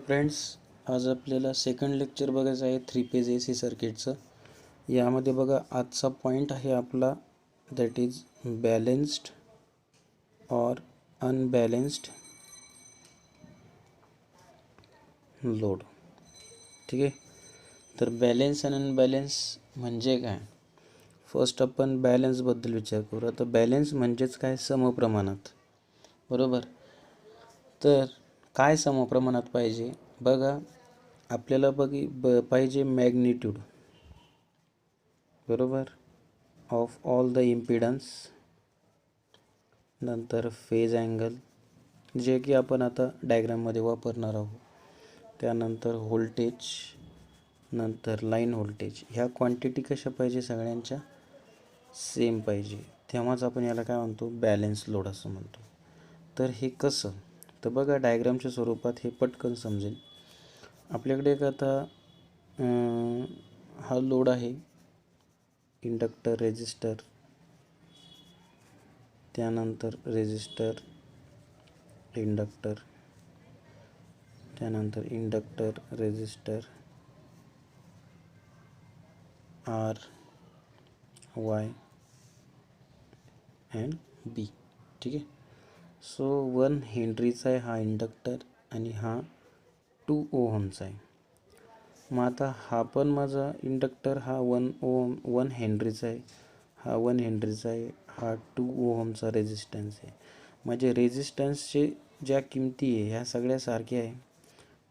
Friends, आज आपल्याला second lecture बघायचं आहे 3 फेज AC सर्किटचं. यामध्ये बघा आजचा पॉईंट आहे आपला दॅट इज बॅलेन्स्ड और अनबॅलेन्स्ड लोड. ठीक आहे. तर बॅलेन्स आणि अनबॅलेन्स म्हणजे काय? फर्स्ट आपण बॅलेन्सबद्दल विचार करू. आता बॅलेन्स म्हणजेच काय? समप्रमाणात, बरोबर. तर काय समप्रमाणात पाहिजे? बघा, आपल्याला पाहिजे मॅग्निट्यूड, बरोबर, ऑफ ऑल द इम्पिडन्स, नंतर फेज अँगल जे की आपण आता डायग्राममध्ये वापरणार आहोत, त्यानंतर व्होल्टेज, नंतर लाईन व्होल्टेज. ह्या क्वांटिटी कशा पाहिजे? सगळ्यांच्या सेम पाहिजे, तेव्हाच आपण याला काय म्हणतो? बॅलेन्स लोड असं म्हणतो. तर हे कसं? तर बघा, डायग्रामच्या स्वरूपात हे पटकन समजेल. आपल्याकडे एक आता हा लोड आहे, इंडक्टर, रेजिस्टर, त्यानंतर रेजिस्टर, इंडक्टर, त्यानंतर inductor, resistor, R, Y and B. ठीक आहे. सो 1 हेनरीचा आहे हा इंडक्टर आणि हा 2 ओहमचा आहे. मग आता हा पण माझा इंडक्टर हा 1 हेनरीचा आहे, हा 1 हेनरीचा आहे, हा 2 ओहमचा रेजिस्टन्स आहे. म्हणजे रेजिस्टन्सचे ज्या किमती आहे ह्या सगळ्या सारख्या आहे,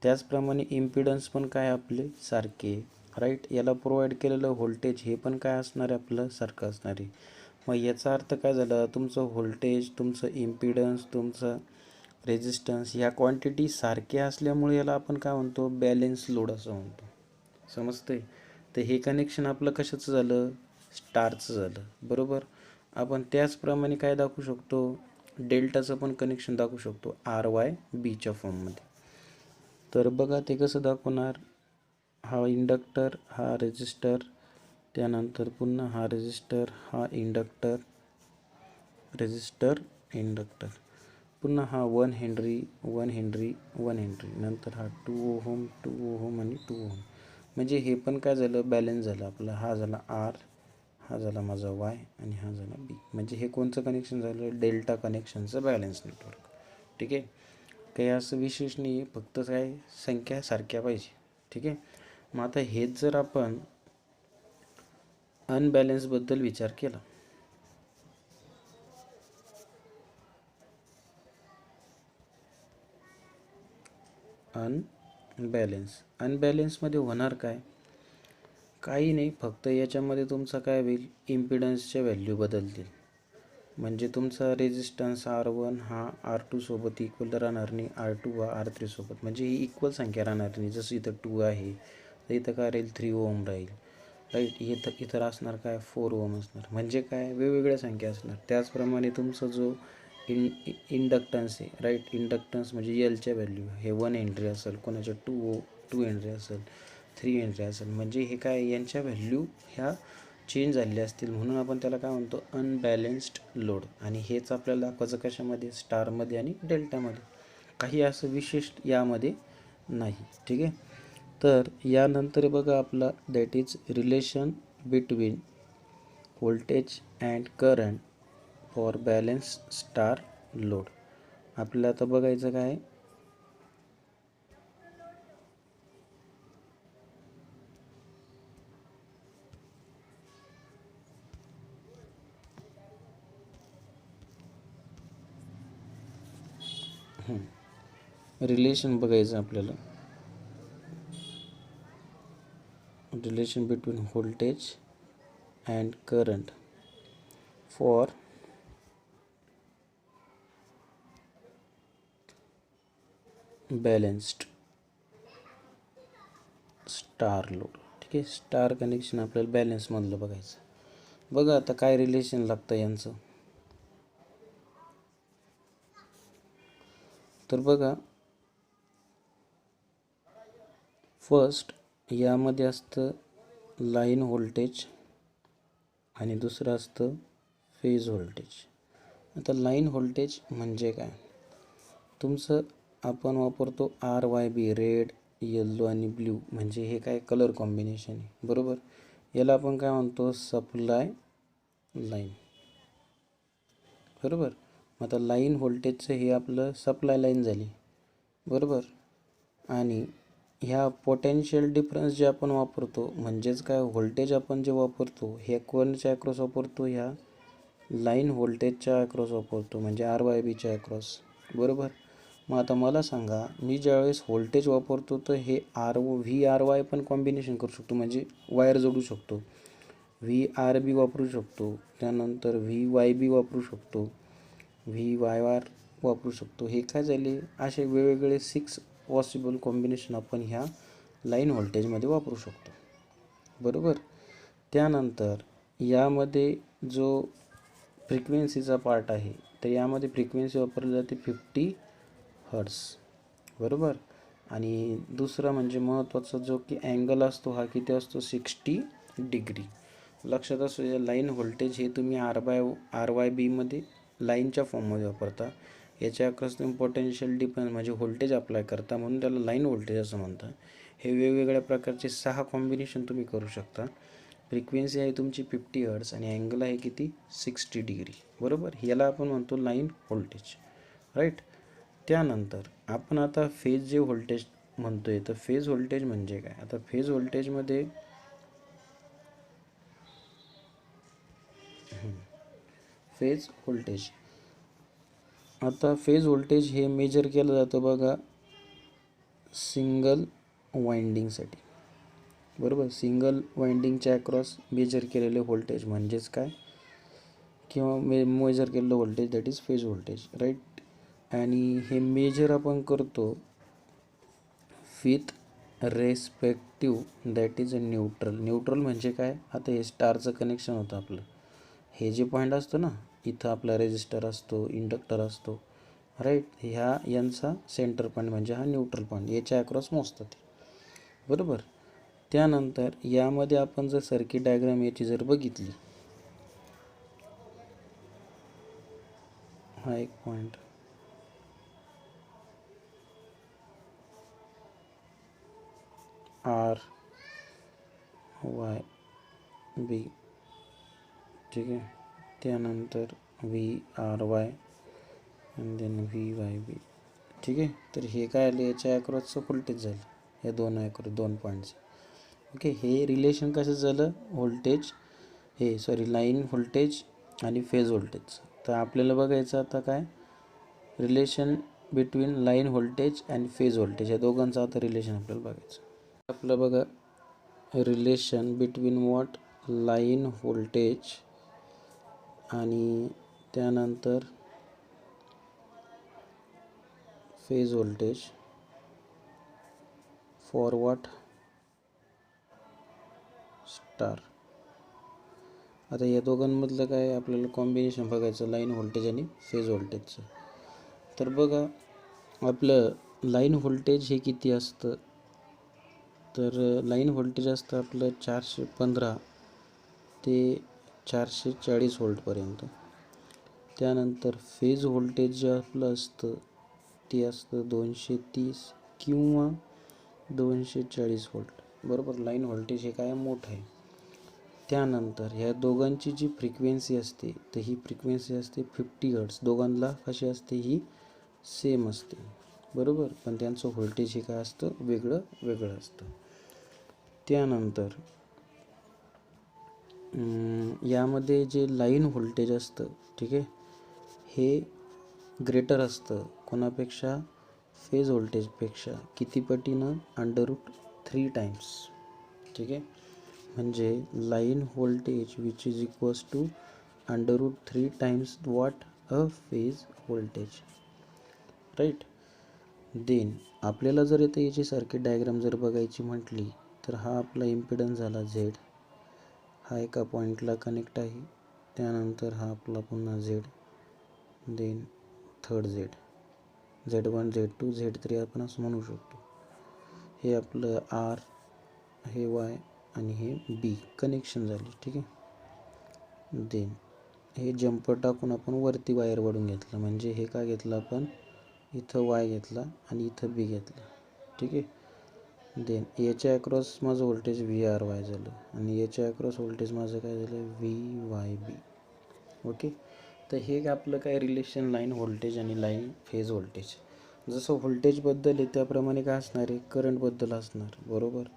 त्याचप्रमाणे इम्पिडन्स पण काय आपले सारखे आहे, राईट. याला प्रोव्हाइड केलेलं व्होल्टेज हे पण काय असणार आहे? आपलं सारखं असणार आहे. मग याचा अर्थ काय झाला? तुमचं व्होल्टेज, तुमचं इम्पिडन्स, तुमचं रेजिस्टन्स ह्या क्वांटिटी सारख्या असल्यामुळे याला आपण काय म्हणतो? बॅलेन्स लोड असं म्हणतो. समजतंय? तर हे कनेक्शन आपलं कशाचं झालं? स्टारचं झालं, बरोबर. आपण त्याचप्रमाणे काय दाखवू शकतो? डेल्टाचं पण कनेक्शन दाखवू शकतो, RYBच्या फॉर्ममध्ये. तर बघा ते कसं दाखवणार? हा इंडक्टर, हा रेजिस्टर, त्यानंतर पुन्हा हा रेजिस्टर, हा इंडक्टर, रेजिस्टर, इंडक्टर, पुन्हा हा 1 हेनरी, 1 हेनरी, 1 हेनरी, नंतर हा 2 ओहम, 2 ओहम आणि 2 ओहम. म्हणजे हे पण काय झालं? बॅलेन्स झालं आपलं. हा झाला आर, हा झाला माझा वाय आणि हा झाला बी. म्हणजे हे कोणचं कनेक्शन झालं? डेल्टा कनेक्शनचं बॅलेन्स नेटवर्क. ठीक आहे. काही असं विशेष नाही आहे, फक्त काय संख्या सारख्या पाहिजे. ठीक आहे. मग आता हेच जर आपण अनबॅलेन्सबद्दल विचार केला, अनबॅलेन्समध्ये होणार काय? काही नाही, फक्त याच्यामध्ये तुमचा काय होईल? इम्पिडन्सच्या व्हॅल्यू बदलतील. म्हणजे तुमचा रेजिस्टन्स R1 हा R2 सोबत इक्वल राहणार नाही, R2 हा R3 सोबत. म्हणजे ही इक्वल संख्या राहणार नाही. जसं इथं 2 आहे तर इथं काय राहील? 3 ओहम राहील, राईट. इथं असणार काय? 4 ओहम असणार. म्हणजे काय? वेगवेगळ्या संख्या असणार. त्याचप्रमाणे तुमचा जो इंडक्टन्स आहे, राईट. इंडक्टन्स म्हणजे एलच्या व्हॅल्यू, हे 1 हेनरी असेल, कोणाच्या 2 हेनरी असेल, 3 हेनरी असेल. म्हणजे हे काय? यांच्या व्हॅल्यू ह्या चेंज झालेले असतील, म्हणून आपण त्याला काय म्हणतो? अनबॅलेन्स्ड लोड. आणि हेच आपल्याला दाखवायचं कशामध्ये? स्टारमध्ये आणि डेल्टामध्ये. काही असं विशेष यामध्ये नाही. ठीक आहे. तर यानंतर बघा आपला that is relation between voltage and current for balance star load. आपल्याला आता बघायचं काय? रिलेशन बघायचं आपल्याला. Relation between voltage and current for balanced star load. ठीक आहे. स्टार कनेक्शन आपल्याला बॅलेन्समधलं बघायचं. बघा आता काय रिलेशन लागतं यांचं. तर बघा, फर्स्ट यामध्ये असतं लाईन व्होल्टेज आणि दुसरं असतं फेज व्होल्टेज. आता लाईन व्होल्टेज म्हणजे काय? तुमचं आपण वापरतो RYB, रेड, येल्लो आणि ब्ल्यू, म्हणजे हे काय कलर कॉम्बिनेशन आहे, बरोबर. याला आपण काय म्हणतो, सप्लाय लाईन, बरोबर. आता लाईन व्होल्टेजचं हे आपलं सप्लाय लाईन झाली, बरोबर. आणि ह्या पोटेन्शियल डिफरन्स जे आपण वापरतो, म्हणजेच काय व्होल्टेज आपण जे वापरतो हे कोणच्या अक्रॉस वापरतो, ह्या लाईन व्होल्टेजच्या अक्रॉस वापरतो, म्हणजे RYBच्या अक्रॉस, बरोबर. मग आता मला सांगा, मी ज्यावेळेस व्होल्टेज वापरतो तर हे VRY पण कॉम्बिनेशन करू शकतो, म्हणजे वायर जोडू शकतो. VRB वापरू शकतो, त्यानंतर VYB वापरू शकतो, VYR वापरू शकतो. हे काय झाले, असे वेगवेगळे 6 पॉसिबल कॉम्बिनेशन आपण ह्या लाईन व्होल्टेजमध्ये वापरू शकतो, बरोबर. त्यानंतर यामध्ये जो फ्रिक्वेन्सीचा पार्ट आहे, तर यामध्ये फ्रिक्वेन्सी वापरली जाते 50 हर्ट्झ, बरोबर. आणि दुसरा म्हणजे महत्त्वाचा जो की अँगल असतो, हा किती असतो, 60 डिग्री. लक्षात असू द्या, लाईन व्होल्टेज हे तुम्ही RYB लाईनच्या फॉर्ममध्ये वापरता. याच्या अक्रॉस तुम्ही पोटेन्शियल डिफरन्स म्हणजे व्होल्टेज अप्लाय करता, म्हणून त्याला लाईन व्होल्टेज असं म्हणतात. हे वेगवेगळ्या प्रकारचे 6 कॉम्बिनेशन तुम्ही करू शकता. फ्रिक्वेन्सी आहे तुमची 50 हर्ट्झ आणि अँगल आहे किती, 60 डिग्री, बरोबर. याला आपण म्हणतो लाईन व्होल्टेज, राईट. त्यानंतर आपण आता फेज जे व्होल्टेज म्हणतोय, तर फेज व्होल्टेज म्हणजे काय. आता फेज व्होल्टेजमध्ये फेज व्होल्टेज हे मेजर केलं जातं बघा सिंगल वाइंडिंगसाठी, बरोबर. सिंगल वाइंडिंगच्या अक्रॉस मेजर केलेले व्होल्टेज म्हणजेच काय, किंवा मेजर केलेलं voltage, that is phase voltage, right. आणि हे मेजर आपण करतो with respective that is a neutral म्हणजे काय, आता हे स्टारचं कनेक्शन होतं आपलं, हे जे पॉईंट असतो ना, इथं आपला रेजिस्टर असतो, इंडक्टर असतो, राईट. यांचा सेंटर पॉईंट म्हणजे हा न्यूट्रल पॉईंट, याच्या अक्रॉस मोजतात, बरोबर. त्यानंतर यामध्ये आपण जर सर्किट डायग्राम याची जर बघितली, हा एक पॉईंट, RYB, ठीक आहे. त्यानंतर VRY आणि देन VYB, ठीक आहे. तर हे काय आले, याच्या अक्रॉसचं व्होल्टेज झालं, या दोन पॉईंटचं, ओके. हे रिलेशन कसं झालं, लाईन व्होल्टेज आणि फेज व्होल्टेज. तर आपल्याला बघायचं आता काय रिलेशन बिटवीन लाईन व्होल्टेज आणि फेज व्होल्टेज, या दोघांचं आता रिलेशन आपल्याला बघायचं. आपलं बघा relation between what, line voltage आणि त्यानंतर phase voltage for what, star. आता या दोघांमधलं काय आपल्याला कॉम्बिनेशन बघायचं, लाईन व्होल्टेज आणि फेज व्होल्टेजचं. तर बघा आपलं लाईन व्होल्टेज हे किती असतं, तर लाईन व्होल्टेज असतं आपलं 415 ते 440 व्होल्टपर्यंत. त्यानंतर फेज व्होल्टेज जे आपलं असतं ते असतं 230 किंवा 240 व्होल्ट, बरोबर. लाईन व्होल्टेज हे काय मोठं आहे. त्यानंतर ह्या दोघांची जी फ्रिक्वेन्सी असते, तर ही फ्रिक्वेन्सी असते 50 हर्ट्झ. दोघांना कशी असते, ही सेम असते, बरोबर. पण त्यांचं व्होल्टेज हे काय असतं, वेगळं असतं. त्यानंतर यामध्ये जे लाईन व्होल्टेज असतं, ठीक आहे, हे ग्रेटर असतं कोणापेक्षा, फेज व्होल्टेजपेक्षा किती पटीनं, √3 टाइम्स, ठीक आहे. म्हणजे line voltage which is equals to √3 times what, a phase voltage, right. Then आपल्याला जर इथे याची सर्किट डायग्राम जर बघायची म्हटली, तर हा आपला इम्पिडन्स झाला Z, हा एका पॉईंटला कनेक्ट आहे. त्यानंतर हा आपला पुन्हा Z, then third Z1, Z2, Z3 आपण असं म्हणू शकतो. हे आपलं R, हे Y आणि हे B कनेक्शन झाले, ठीक आहे. देन हे जम्पर टाकून आपण वरती वायर वडून घेतलं, म्हणजे हे काय घेतलं आपण, इथं वाय घेतला आणि इथं बी घेतला. ठीक आहे. देन याच्या अक्रॉस माझं व्होल्टेज व्ही आर वाय झालं आणि याच्या अक्रॉस व्होल्टेज माझं काय झालं व्ही वाय बी. ओके. तर हे आपलं काय रिलेशन लाईन व्होल्टेज आणि लाईन फेज व्होल्टेज. जसं व्होल्टेजबद्दल आहे त्याप्रमाणे काय असणार आहे करंटबद्दल असणार. बरोबर.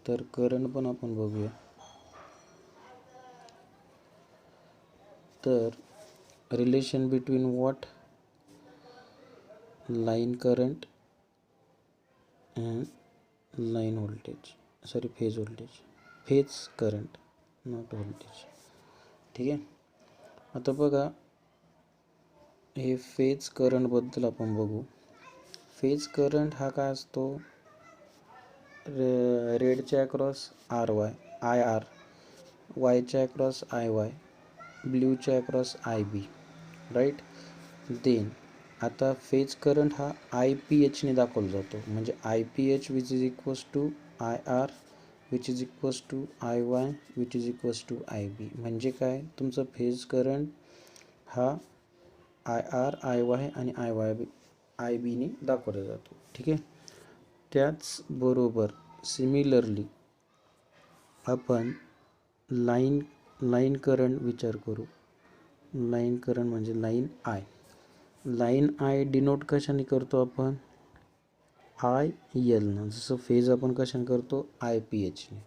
तर करंट पण आपण बघूया. तर relation between what line current and line voltage phase voltage, phase current not voltage. ठीक आहे. आता बघा हे फेज करंटबद्दल आपण बघू. फेज करंट हा काय असतो रेडच्या across R Y I R, वायच्या अक्रॉस आय वाय, ब्ल्यूच्या across I B. Right. Then आता फेज करंट हा आय पी एचने दाखवला जातो. म्हणजे I P H which is equals to I R which is equals to I Y which is equals to I B. म्हणजे काय तुमचं फेज करंट हा आय आर आय वाय आणि आय बीने दाखवला जातो. ठीक आहे. त्याचबरोबर सिमिलरली आपण लाईन करंट विचार करू. लाईन करंट म्हणजे लाईन आय डिनोट कशाने करतो आपण आय एलनं. जसं फेज आपण कशाने करतो आय पी एचने.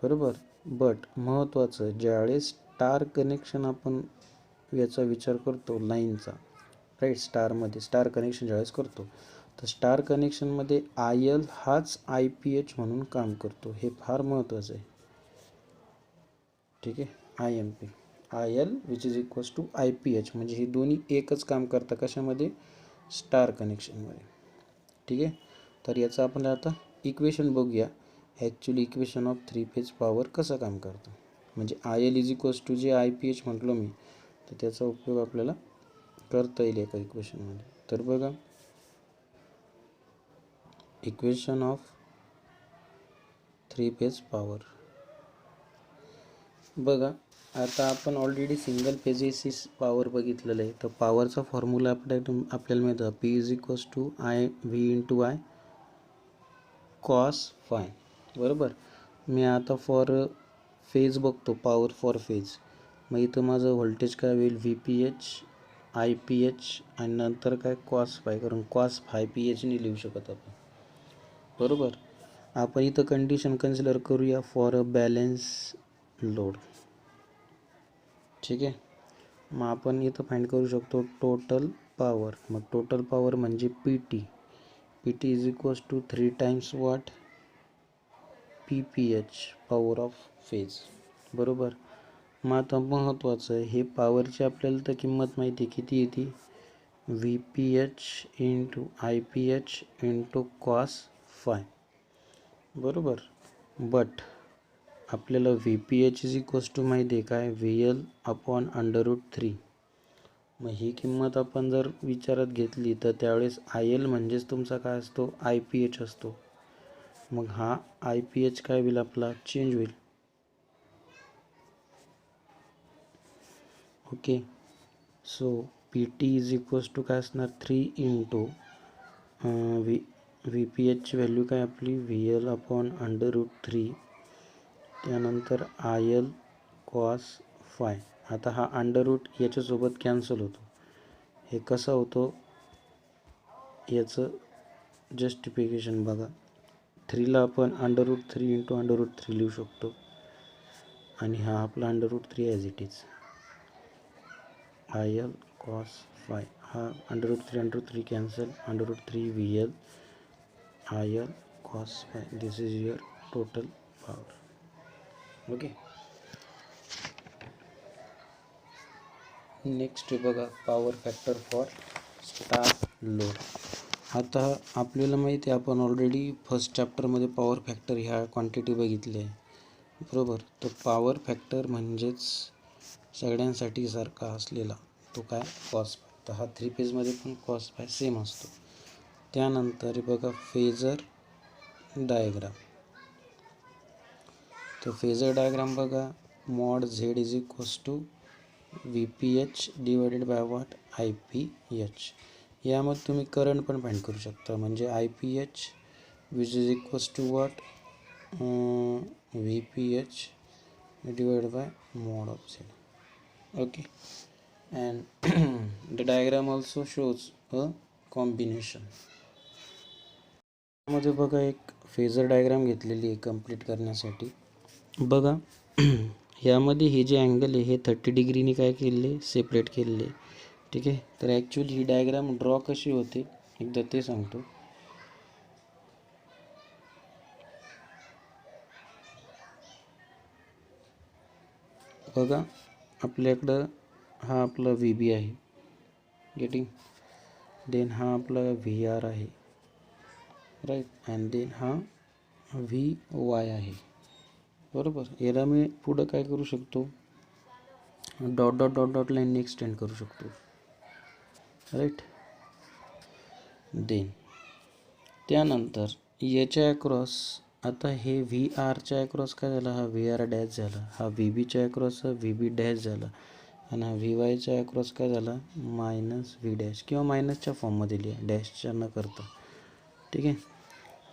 बरोबर. बट महत्त्वाचं ज्यावेळेस स्टार कनेक्शन आपण याचा विचार करतो लाईनचा, राईट, स्टार कनेक्शन ज्यावेळेस करतो तर स्टार कनेक्शनमध्ये आय एल हाच आय पी एच म्हणून काम करतो. हे फार महत्त्वाचं आहे. ठीक आहे. I M P I L which is equals to I P H म्हणजे हे दोन्ही एकच काम करतात. कशामध्ये स्टार कनेक्शनमध्ये. ठीक आहे. तर याचं आपण आता इक्वेशन बघूया. Actually equation of three phase power कसं काम करतं. म्हणजे I L is equals to जे आय पी एच म्हटलो मी तर त्याचा उपयोग आपल्याला करता येईल एका इक्वेशनमध्ये. तर बघा equation of three phase power. बघा आता आपण ऑलरेडी सिंगल फेजेस पॉवर बघितलेलं आहे. तर पॉवरचा फॉर्म्युला आपल्याला मिळतं P is equals to I V into I cos phi. बरोबर. मी आता फॉर फेज बघतो पॉवर फॉर फेज. मग इथं माझं व्होल्टेज काय होईल V P H I P H आणि नंतर काय कॉस फाय, कारण कॉस फाय पी एचने लिहू शकत आपण. बरोबर. आपण इथं कंडिशन कन्सिडर करूया फॉर अ बॅलेन्स लोड. ठीक आहे. मग आपण इथं फाइंड करू शकतो टोटल पॉवर. मग टोटल पॉवर म्हणजे P T. P T is equals to 3 times what P P H power of phase. बरोबर. मग आता महत्त्वाचं हे पॉवरची आपल्याला तर किंमत माहिती आहे किती येते V P H into I P H into cos phi. बरोबर. बट आपल्याला V P H is equals to माहिती आहे काय व्ही एल अपॉन √3. मग ही किंमत आपण जर विचारात घेतली तर त्यावेळेस आय एल म्हणजेच तुमचा काय असतो आय पी एच असतो. मग हा आय पी एच काय होईल आपला चेंज होईल. Okay. So P T is equals to काय असणार 3 इंटू व्ही पी एचची व्हॅल्यू काय आपली व्ही एल अपॉन √3 त्यानंतर आय एल कॉस फाय. आता हा अंडररूट याच्यासोबत कॅन्सल होतो. हे कसं होतो याचं जस्टिफिकेशन बघा. 3ला आपण √3 इंटू √3 लिहू शकतो आणि हा आपला √3 as it is I L cos phi. हा √3 cancel √3 V L I L cos phi. This is your total power. Okay. Next बघा power factor for star load. आता आपल्याला माहिती आहे आपण ऑलरेडी फर्स्ट चॅप्टरमध्ये पॉवर फॅक्टर ह्या क्वांटिटी बघितल्या आहे. बरोबर. तर पॉवर फॅक्टर म्हणजेच सगळ्यांसाठी सारखा असलेला तो काय कॉस फाय. तर हा थ्री फेजमध्ये पण कॉस फाय सेम असतो. त्यानंतर बघा फेजर डायग्राम. तर फेजर डायग्राम बघा mod Z is equals to V P H divided by what I P H. यामध्ये तुम्ही करंट पण फाइंड करू शकता, म्हणजे IPH which is equals to what, VPH divided by mod of Z. Okay, and the diagram also shows a combination. मध्ये बघा एक phasor diagram घेतलेली आहे कंप्लीट करण्यासाठी. बघा यामध्ये हे जे अँगल आहे हे 30 डिग्रीने काय केलेले, सेपरेट केलेले. ठीक आहे, तर ॲक्च्युली ही डायग्राम ड्रॉ कशी होते एकदा ते सांगतो. बघा आपल्याकडं हा आपला VB आहे, गेटिंग, देन हा आपला VR आहे, राईट, अँड देन हा VY आहे, बरोबर. याला मी पुढं काय करू शकतो, डॉट डॉट डॉट डॉट लाईनने एक्सटेंड करू शकतो, राईट. देन त्यानंतर याच्या अक्रॉस आता हे VRच्या अक्रॉस काय झाला, हा VR डॅश झाला, हा VBच्या अक्रॉस हा VB डॅश झाला, आणि हा VYच्या अक्रॉस काय झाला, -V डॅश, किंवा मायनसच्या फॉर्ममध्ये लिहा, डॅशच्या न करता. ठीक आहे.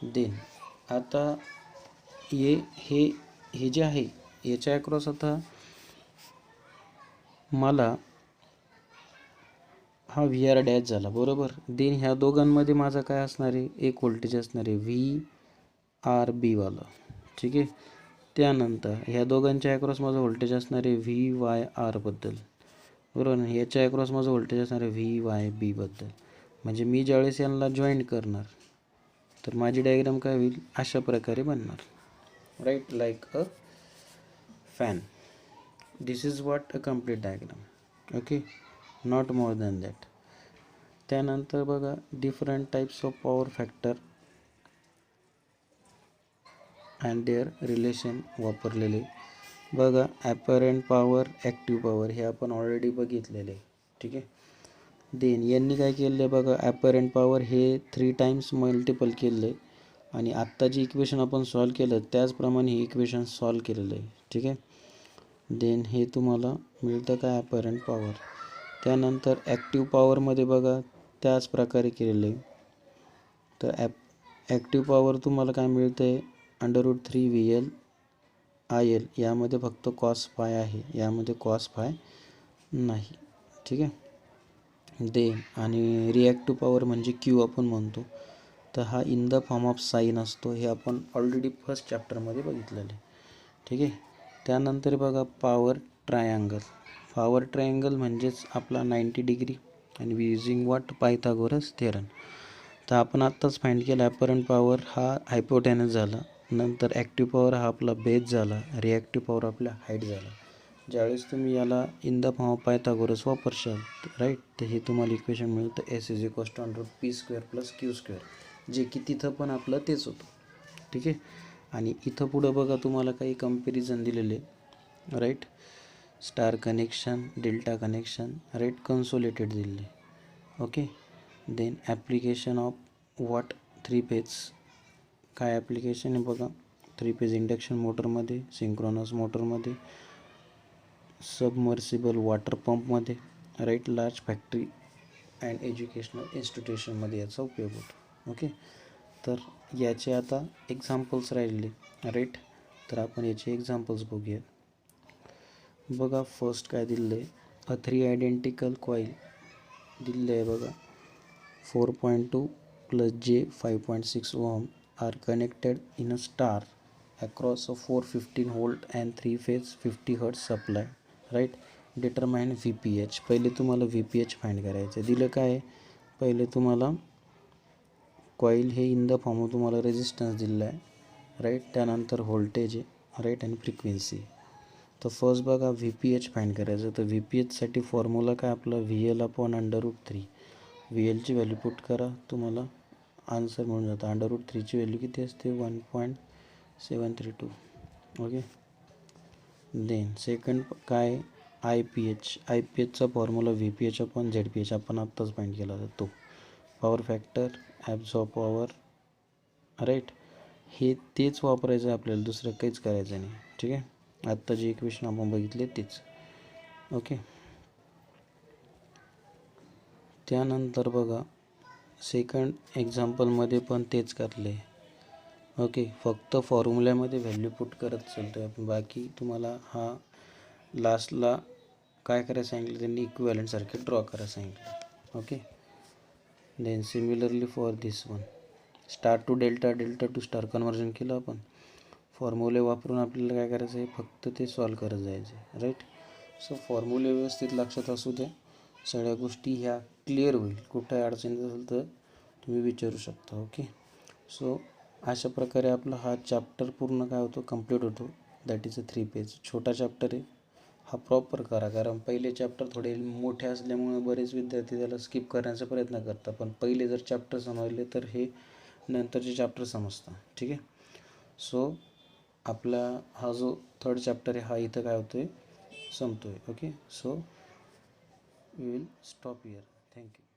देन आता हे जे आहे याच्या अक्रॉस आता मला हा VR डॅश झाला, बरोबर. देन ह्या दोघांमध्ये माझा काय असणार आहे, एक व्होल्टेज असणार आहे VRB वाला. ठीक आहे. त्यानंतर ह्या दोघांच्या अक्रॉस माझं व्होल्टेज असणार आहे VYR बद्दल, बरोबर. याच्या अक्रॉस माझं व्होल्टेज असणार आहे VYB बद्दल. म्हणजे मी ज्यावेळेस यांना जॉईंट करणार तर माझी डायग्राम काय होईल, अशा प्रकारे बनणार, right, like a fan. This is what a complete diagram. Okay, not more than that. त्यानंतर बघा different types of power factor and their relation वापरलेले. बघा ॲपरंट पॉवर, ॲक्टिव्ह पॉवर हे आपण ऑलरेडी बघितलेले. ठीक आहे. देन यांनी काय केलं आहे बघा, ॲपरंट पॉवर हे 3 टाइम्स मल्टिपल केलं आहे, आणि आत्ता जी इक्वेशन आपण सॉल्व केलं त्याचप्रमाणे हे इक्वेशन सॉल्व केलेलं आहे. ठीक आहे. देन हे तुम्हाला मिळतं काय, ॲपरंट पॉवर. त्यानंतर ॲक्टिव्ह पॉवरमध्ये बघा त्याच प्रकारे केलेलं आहे. तर ॲक्टिव्ह पॉवर तुम्हाला काय मिळतं आहे, √3 VL IL. यामध्ये फक्त कॉस फाय आहे, यामध्ये कॉस फाय नाही. ठीक आहे. देन आणि रिॲक्टिव्ह पॉवर म्हणजे Q आपण म्हणतो, तर हा in the form of sine असतो, हे आपण ऑलरेडी फर्स्ट चॅप्टरमध्ये बघितलेलं आहे. ठीक आहे. त्यानंतर बघा पॉवर ट्रायंगल. पॉवर ट्रायंगल म्हणजेच आपला 90 डिग्री आणि युजिंग वॉट, पायथागोरस थेरम. तर आपण आत्ताच फाइंड केला, ॲपरंट पॉवर हा हायपोटेनस झाला, नंतर ॲक्टिव्ह पॉवर हा आपला बेस झाला, रिॲक्टिव्ह पॉवर आपला हाईट झाला. ज्यावेळेस तुम्ही याला in the form of Pythagoras वापरशाल, राईट, तर हे तुम्हाला इक्वेशन मिळतं S = √P² + Q², जे की तिथं पण आपलं तेच होतं. ठीक आहे. आणि इथं पुढं बघा तुम्हाला काही कंपॅरिझन दिलेले, right, star connection, delta connection, right, consolidated दिलेले. Okay. Then application of what, 3 phase. काय ॲप्लिकेशन आहे बघा, 3 फेज इंडक्शन मोटरमध्ये, सिंक्रोनस मोटरमध्ये, सबमर्सिबल वॉटर पंपमध्ये, right, large factory and educational इन्स्टिट्यूशनमध्ये याचा उपयोग होतो. ओके. तर याचे आता एक्झाम्पल्स राहिले, राईट. तर आपण याचे एक्झाम्पल्स बघूया. बघा फर्स्ट काय दिलं आहे, अ 3 आयडेंटिकल कॉईल दिलेलं आहे बघा, 4.2 + J 5.6 Ohm are connected in a star across a 415 volt and 3 phase 50 Hz supply, right. Determine VPH. पहिले तुम्हाला VPH फाइंड करायचं. दिलं काय, पहिले तुम्हाला कॉईल हे इन द फॉर्म ऑफ तुम्हाला रेजिस्टन्स दिलेला आहे, राईट. त्यानंतर व्होल्टेज आहे, राईट, आणि फ्रिक्वेन्सी. तर फर्स्ट बघा VPH फाइंड करायचं. तर VPHसाठी फॉर्म्युला काय आपला, VL/√3. VLची व्हॅल्यू पुट करा, तुम्हाला आन्सर मिळून जातं. √3ची व्हॅल्यू किती असते, 1.732. ओके. देन सेकंड काय, IPHचा फॉर्म्युला VPH/ZPH आपण आत्ताच फाइंड केला होता तो. Power factor, absorb power, right. हे तेच वापरायचं आहे आपल्याला, दुसरं काहीच करायचं नाही. ठीक आहे. आत्ता जे इक्वेशन आपण बघितले तेच. ओके. त्यानंतर बघा सेकंड एक्झाम्पलमध्ये पण तेच करले. ओके, फक्त फॉर्म्युल्यामध्ये व्हॅल्यू पुट करत चालतो आहे आपण. बाकी तुम्हाला हा लास्टला काय करायला सांगितलं त्यांनी, इक्विव्हॅलेंट सर्किट ड्रॉ करायला सांगितलं. Okay, then similarly for this one, star to delta, delta to star conversion केलं आपण. फॉर्म्युले वापरून आपल्याला काय करायचं आहे, फक्त ते सॉल्व करत जायचे, राईट. सो फॉर्म्युले व्यवस्थित लक्षात असू द्या, सगळ्या गोष्टी ह्या क्लिअर होईल. कुठं अडचणी असेल तर तुम्ही विचारू शकता. ओके, सो अशा प्रकारे आपला हा चॅप्टर पूर्ण काय होतो, कंप्लीट होतो. That is a 3 page. छोटा चॅप्टर आहे हा, प्रॉपर करा. कारण पहिले चॅप्टर थोडे मोठे असल्यामुळे बरेच विद्यार्थी त्याला स्किप करण्याचा प्रयत्न करतात. पण पहिले जर चॅप्टर समजले तर हे नंतरचे चॅप्टर समजतात. ठीक आहे. सो आपला हा जो थर्ड चॅप्टर आहे हा इथं काय होतो आहे, संपतो आहे. Okay, so we will stop here. Thank you.